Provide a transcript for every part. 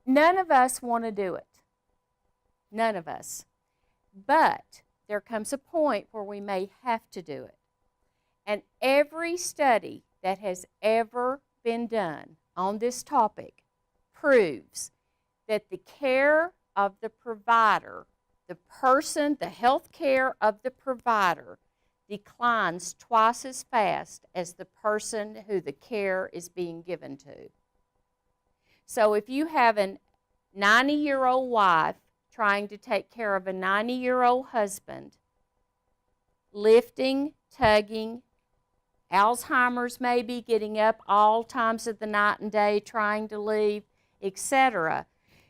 none of us want to do it. None of us. But there comes a point where we may have to do it. And every study that has ever been done on this topic proves that the care of the provider, the person, the health care of the provider, declines twice as fast as the person who the care is being given to. So if you have a 90-year-old wife trying to take care of a 90-year-old husband, lifting, tugging, Alzheimer's maybe, getting up all times of the night and day, trying to leave, etc.,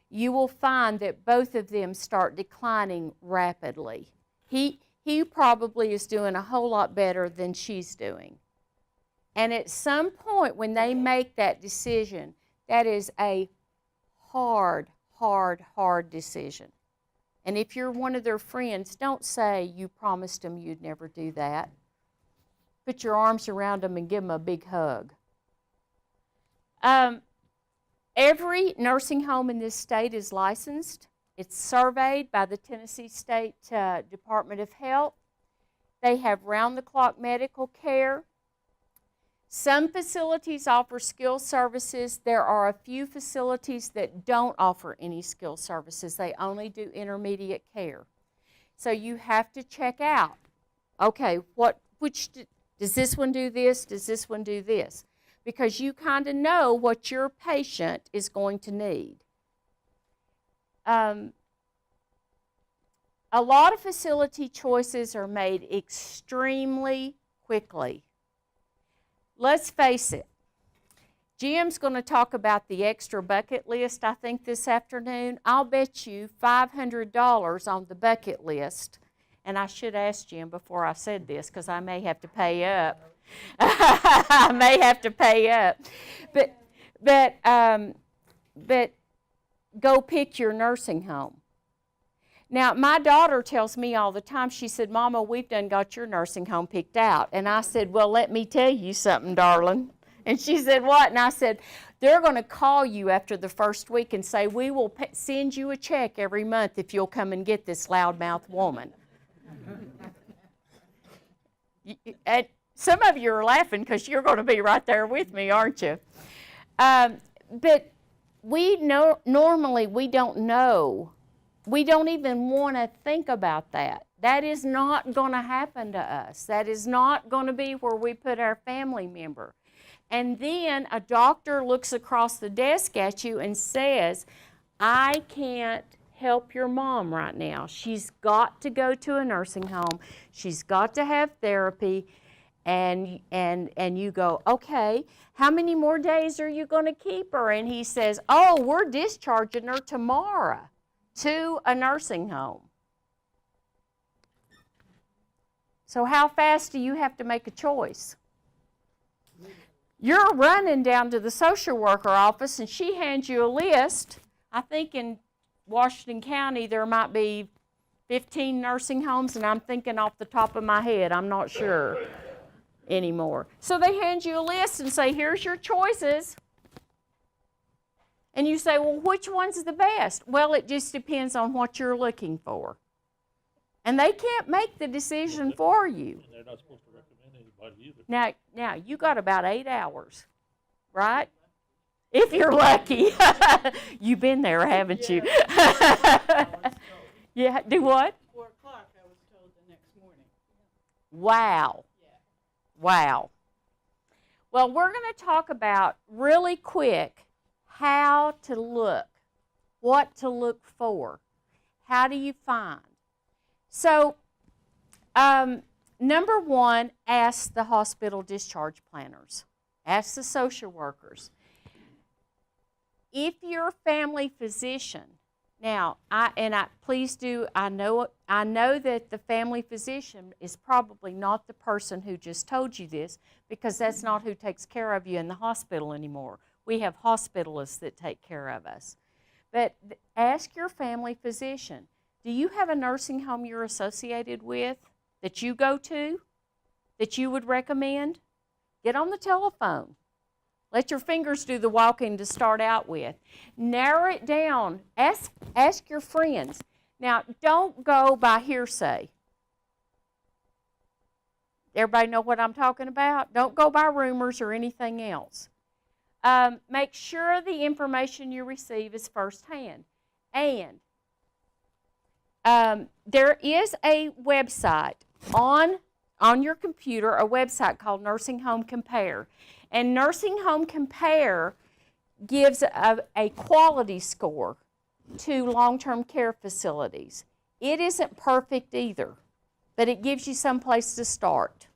you will find that both of them start declining rapidly. He probably is doing a whole lot better than she's doing. And at some point when they make that decision, that is a hard, hard, hard decision. And if you're one of their friends, don't say you promised them you'd never do that. Put your arms around them and give them a big hug. Every nursing home in this state is licensed. It's surveyed by the Tennessee State Department of Health. They have round-the-clock medical care. Some facilities offer skilled services. There are a few facilities that don't offer any skilled services. They only do intermediate care. So you have to check out, okay, does this one do this? Does this one do this? Because you kind of know what your patient is going to need. A lot of facility choices are made extremely quickly. Let's face it, Jim's going to talk about the extra bucket list, I think, this afternoon. I'll bet you $500 on the bucket list. And I should ask Jim before I said this, because I may have to pay up. I may have to pay up. But go pick your nursing home. Now, my daughter tells me all the time, she said, Mama, we've done got your nursing home picked out. And I said, well, let me tell you something, darling. And she said, what? And I said, they're going to call you after the first week and say, we will send you a check every month if you'll come and get this loudmouth woman. And some of you are laughing because you're going to be right there with me, aren't you? But normally we don't know. We don't even want to think about that. That is not going to happen to us. That is not going to be where we put our family member. And then a doctor looks across the desk at you and says, I can't help your mom right now. She's got to go to a nursing home. She's got to have therapy. And you go, okay, how many more days are you going to keep her? And he says, oh, we're discharging her tomorrow to a nursing home. So how fast do you have to make a choice? You're running down to the social worker office and she hands you a list. I think in Washington County there might be 15 nursing homes, and I'm thinking off the top of my head, I'm not sure anymore. So they hand you a list and say, here's your choices. And you say, well, which one's the best? Well, it just depends on what you're looking for. And they can't make the decision for you. And they're not supposed to recommend anybody either. Now you got about 8 hours, right? If you're lucky. You've been there, haven't you? Yeah, do what? 4 o'clock, I was told the next morning. Wow. Yeah. Wow. Well, we're going to talk about really quick how to look, what to look for. How do you find? So, number one, ask the hospital discharge planners. Ask the social workers. If your family physician, now, please do, I know that the family physician is probably not the person who just told you this, because that's not who takes care of you in the hospital anymore. We have hospitalists that take care of us. But ask your family physician, do you have a nursing home you're associated with that you go to, that you would recommend? Get on the telephone. Let your fingers do the walking to start out with. Narrow it down. Ask your friends. Now, don't go by hearsay. Everybody know what I'm talking about? Don't go by rumors or anything else. Make sure the information you receive is firsthand. And there is a website on your computer, a website called Nursing Home Compare. And Nursing Home Compare gives a quality score to long-term care facilities. It isn't perfect either, but it gives you some place to start.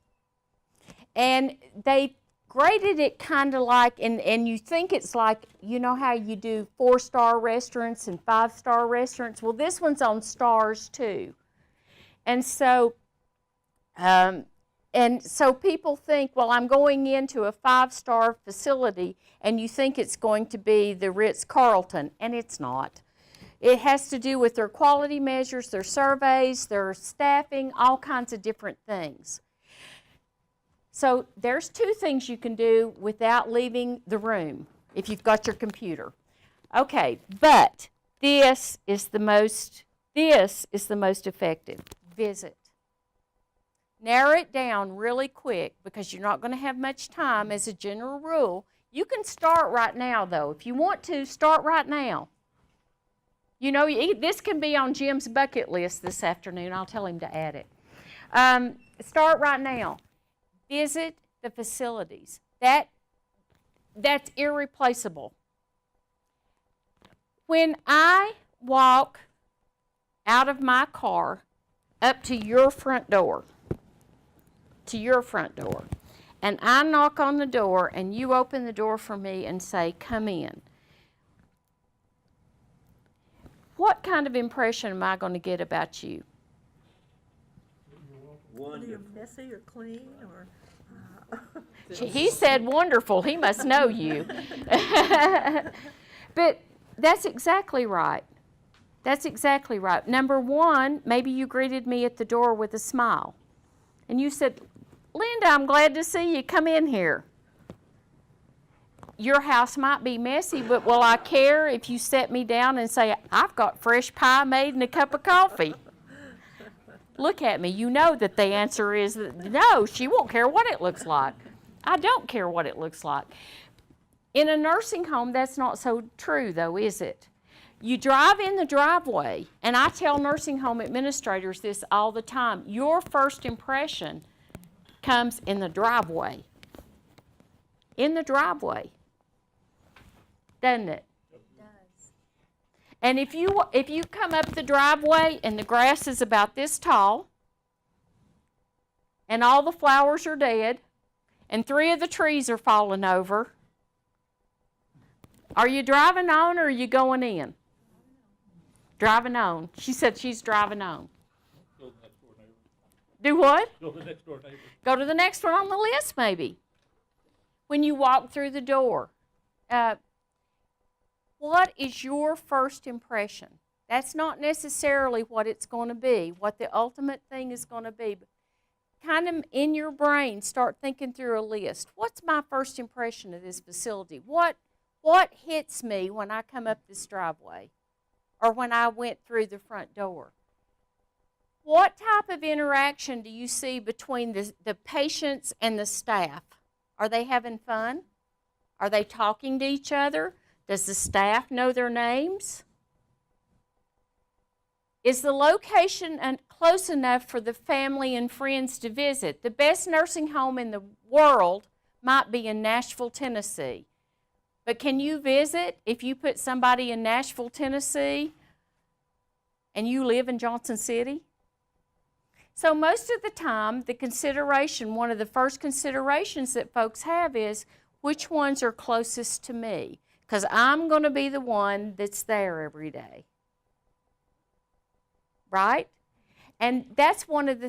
And they graded it kind of like, and you think it's like, you know how you do 4-star restaurants and 5-star restaurants? Well, this one's on stars too. And so people think, well, I'm going into a 5-star facility, and you think it's going to be the Ritz-Carlton, and it's not. It has to do with their quality measures, their surveys, their staffing, all kinds of different things. So there's 2 things you can do without leaving the room if you've got your computer. Okay, but this is the most effective. Visit. Narrow it down really quick because you're not going to have much time as a general rule. You can start right now, though. If you want to, start right now. You know, this can be on Jim's bucket list this afternoon. I'll tell him to add it. Start right now. Visit the facilities. That's irreplaceable. When I walk out of my car up to your front door, and I knock on the door and you open the door for me and say, come in, what kind of impression am I going to get about you? Whether you're messy or clean or... He said wonderful. He must know you. But that's exactly right. That's exactly right. Number 1, maybe you greeted me at the door with a smile. And you said, Linda, I'm glad to see you. Come in here. Your house might be messy, but will I care if you set me down and say, I've got fresh pie made and a cup of coffee? Look at me. You know that the answer is no, she won't care what it looks like. I don't care what it looks like. In a nursing home, that's not so true, though, is it? You drive in the driveway, and I tell nursing home administrators this all the time. Your first impression comes in the driveway. In the driveway. Doesn't it? It does. And if you come up the driveway and the grass is about this tall, and all the flowers are dead, and 3 of the trees are falling over, are you driving on or are you going in? Driving on. She said she's driving on. Go to the next door neighbor. Do what? Go to the next door neighbor. Go to the next one on the list, maybe. When you walk through the door, what is your first impression? That's not necessarily what it's going to be, what the ultimate thing is going to be. But kind of in your brain, start thinking through a list. What's my first impression of this facility? What hits me when I come up this driveway or when I went through the front door? What type of interaction do you see between the patients and the staff? Are they having fun? Are they talking to each other? Does the staff know their names? Is the location close enough for the family and friends to visit? The best nursing home in the world might be in Nashville, Tennessee. But can you visit if you put somebody in Nashville, Tennessee, and you live in Johnson City? So most of the time, one of the first considerations that folks have is, which ones are closest to me? Because I'm going to be the one that's there every day. Right? And that's one of the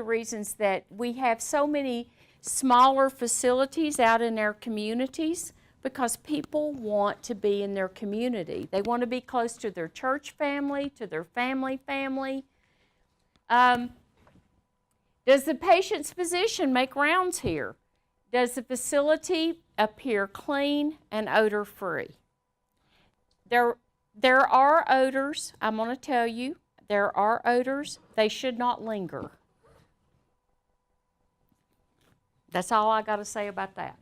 reasons that we have so many smaller facilities out in our communities, because people want to be in their community. They want to be close to their church family, to their family. Does the patient's physician make rounds here? Does the facility appear clean and odor-free? There are odors, I'm going to tell you, there are odors. They should not linger. That's all I got to say about that.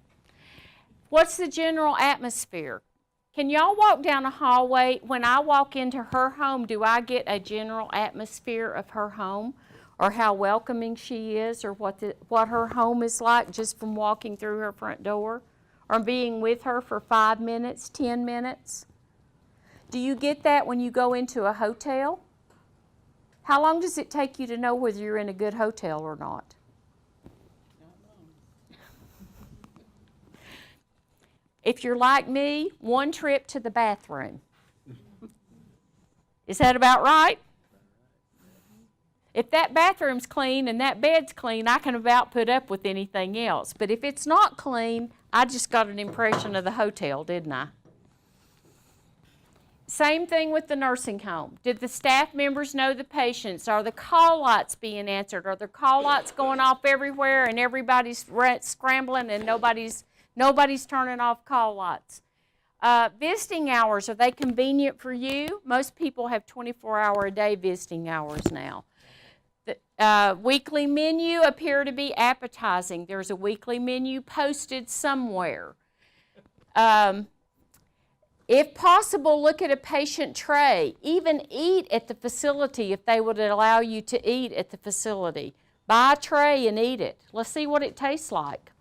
What's the general atmosphere? Can y'all walk down a hallway? When I walk into her home, do I get a general atmosphere of her home, or how welcoming she is, or what her home is like just from walking through her front door, or being with her for 5 minutes, 10 minutes? Do you get that when you go into a hotel? How long does it take you to know whether you're in a good hotel or not? If you're like me, 1 trip to the bathroom. Is that about right? If that bathroom's clean and that bed's clean, I can about put up with anything else. But if it's not clean, I just got an impression of the hotel, didn't I? Same thing with the nursing home. Did the staff members know the patients? Are the call lights being answered? Are the call lights going off everywhere and everybody's scrambling and nobody's turning off call lights? Visiting hours, are they convenient for you? Most people have 24-hour-a-day visiting hours now. The weekly menu appear to be appetizing. There's a weekly menu posted somewhere. If possible, look at a patient tray. Even eat at the facility if they would allow you to eat at the facility. Buy a tray and eat it. Let's see what it tastes like.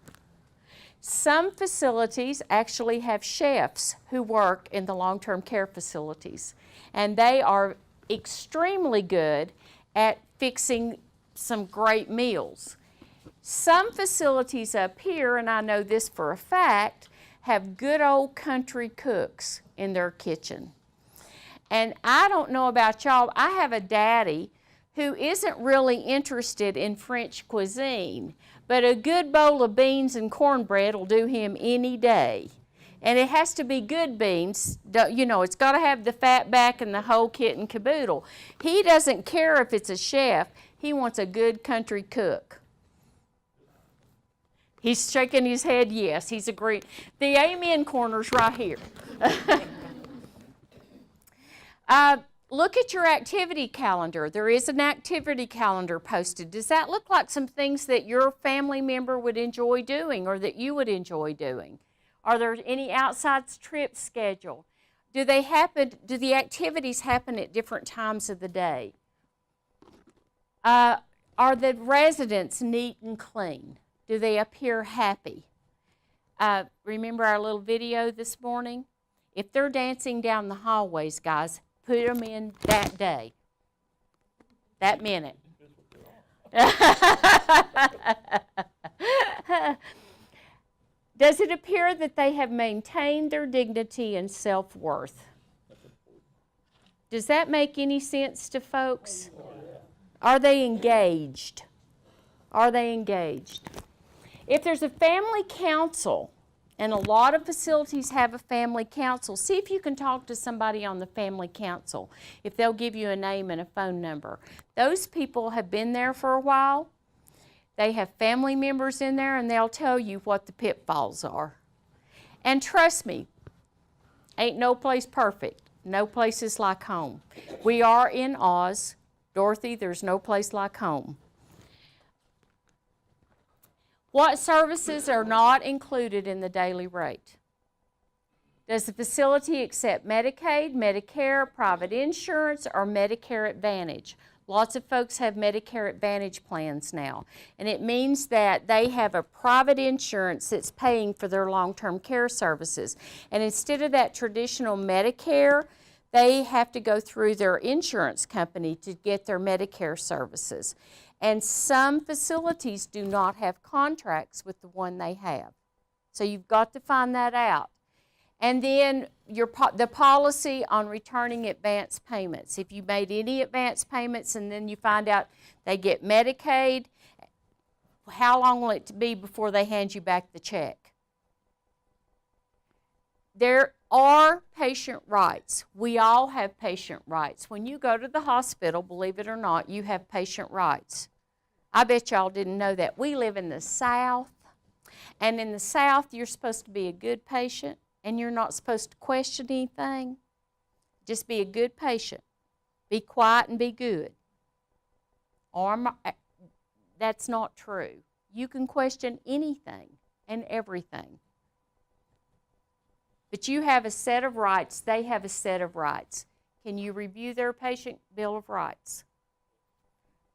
Some facilities actually have chefs who work in the long-term care facilities, and they are extremely good at fixing some great meals. Some facilities up here, and I know this for a fact, have good old country cooks in their kitchen. And I don't know about y'all, I have a daddy who isn't really interested in French cuisine, but a good bowl of beans and cornbread will do him any day. And it has to be good beans. You know, it's got to have the fat back and the whole kit and caboodle. He doesn't care if it's a chef. He wants a good country cook. He's shaking his head yes. He's agreeing. The amen corner's right here. Look at your activity calendar. There is an activity calendar posted. Does that look like some things that your family member would enjoy doing or that you would enjoy doing? Are there any outside trips scheduled? Do the activities happen at different times of the day? Are the residents neat and clean? Do they appear happy? Remember our little video this morning? If they're dancing down the hallways, guys, put them in that day, that minute. Does it appear that they have maintained their dignity and self-worth? Does that make any sense to folks? Are they engaged? Are they engaged? If there's a family council, and a lot of facilities have a family council, see if you can talk to somebody on the family council, if they'll give you a name and a phone number. Those people have been there for a while. They have family members in there, and they'll tell you what the pitfalls are. And trust me, ain't no place perfect. No place is like home. We are in Oz. Dorothy, there's no place like home. What services are not included in the daily rate? Does the facility accept Medicaid, Medicare, private insurance, or Medicare Advantage? Lots of folks have Medicare Advantage plans now, and it means that they have a private insurance that's paying for their long-term care services. And instead of that traditional Medicare, they have to go through their insurance company to get their Medicare services. And some facilities do not have contracts with the one they have. So you've got to find that out. And then the policy on returning advance payments. If you made any advance payments and then you find out they get Medicaid, how long will it be before they hand you back the check? There are patient rights. We all have patient rights. When you go to the hospital, believe it or not, you have patient rights. I bet y'all didn't know that. We live in the South. And in the South, you're supposed to be a good patient, and you're not supposed to question anything. Just be a good patient. Be quiet and be good. That's not true. You can question anything and everything. But you have a set of rights. They have a set of rights. Can you review their patient bill of rights?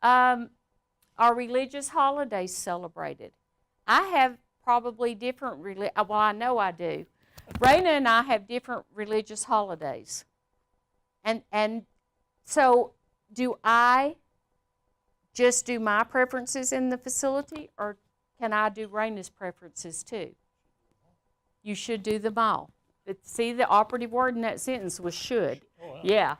Are religious holidays celebrated? I have probably different, well, I know I do. Raina and I have different religious holidays. And so do I just do my preferences in the facility, or can I do Raina's preferences too? You should do them all. But see, the operative word in that sentence was should. Oh, wow. Yeah,